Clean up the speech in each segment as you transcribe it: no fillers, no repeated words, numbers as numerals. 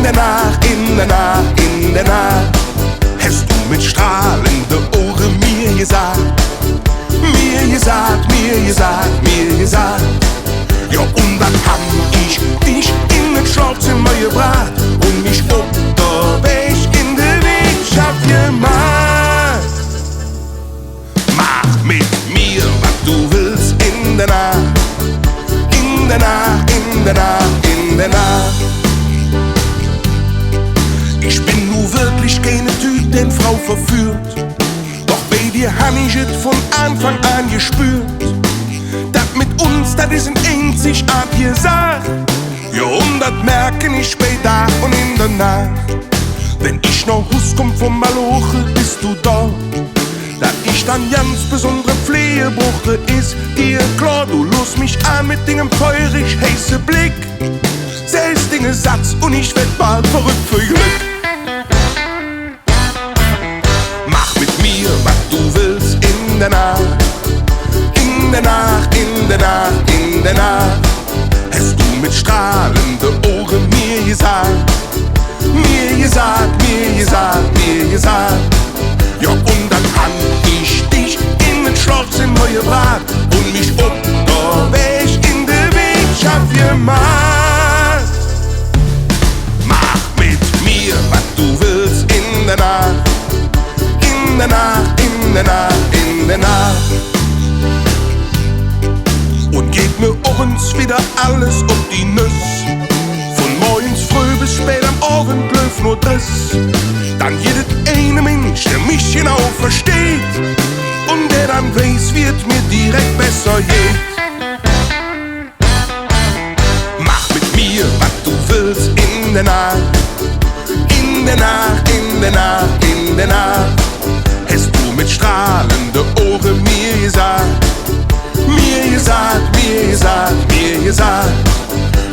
in der Nacht, hast du mit strahlenden Ohren mir gesagt, ja, und dann hab ich dich in den Schlafzimmer gebracht und mich unterwegs in den Wirtschaft gemacht. Mach mit mir, was du willst in der Nacht, in der Nacht, in der Nacht, in der Nacht. Ich bin nur wirklich keine Typ, den Frau verführt, doch bei dir hab ich es von Anfang an gespürt. Das mit uns, das ist ein einzigartige Sache. Ja, und das merke ich bei Tag und in der Nacht. Wenn ich noch Hus komm vom Maloche, bist du da. Das ich dann ganz besondere Flehebruche ist dir klar. Du lust mich an mit Dingen feurig heiße Blick. Selbst Dinge Satz und ich werd bald verrückt für Glück. Mach mit mir, was du willst in der Nacht, in der Nacht, in der Nacht, in der Nacht. Hast du mit strahlenden Ohren mir gesagt, ja, und dann hab ich dich in den Schlafzimmer gebracht und mich unterwegs in der Wirtschaft gemacht. Mach mit mir, was du willst in der Nacht, in der Nacht, in der Nacht, in der Nacht. Und geht mir abends wieder alles um die Nuss. Von morgens früh bis spät am Abend läuft nur das. Dann jedes eine Mensch, der mich genau versteht und der dann weiß, wie es mir direkt besser geht. Mach mit mir, was du willst in der Nacht, in der Nacht, in der Nacht, in der Nacht. Hast du mit strahlenden Ohren mir gesagt,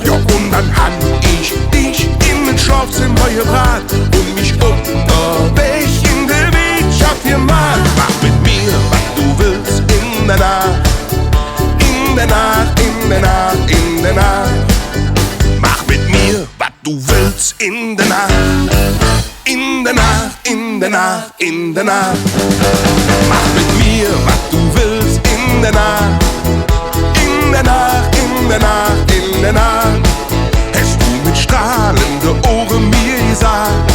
ja, und dann hab ich dich in den Schlafzimmer gebracht und mich unterwegs in der Wirtschaft gemacht. Mach mit mir, was du willst in der Nacht, in der Nacht, in der Nacht, in der Nacht. Mach mit mir, was du willst in der Nacht, in der Nacht, in der Nacht, in der Nacht. Mach mit mir, was du willst in der Nacht, in der Nacht, in der Nacht, in der Nacht. Hast du mit strahlenden Ohren mir gesagt,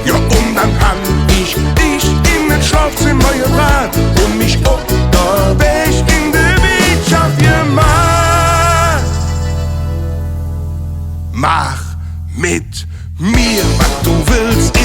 ja, und dann hab ich dich in den Schlafzimmer gebracht und mich unterwegs in der Wirtschaft gemacht. Mach mit mir, was du willst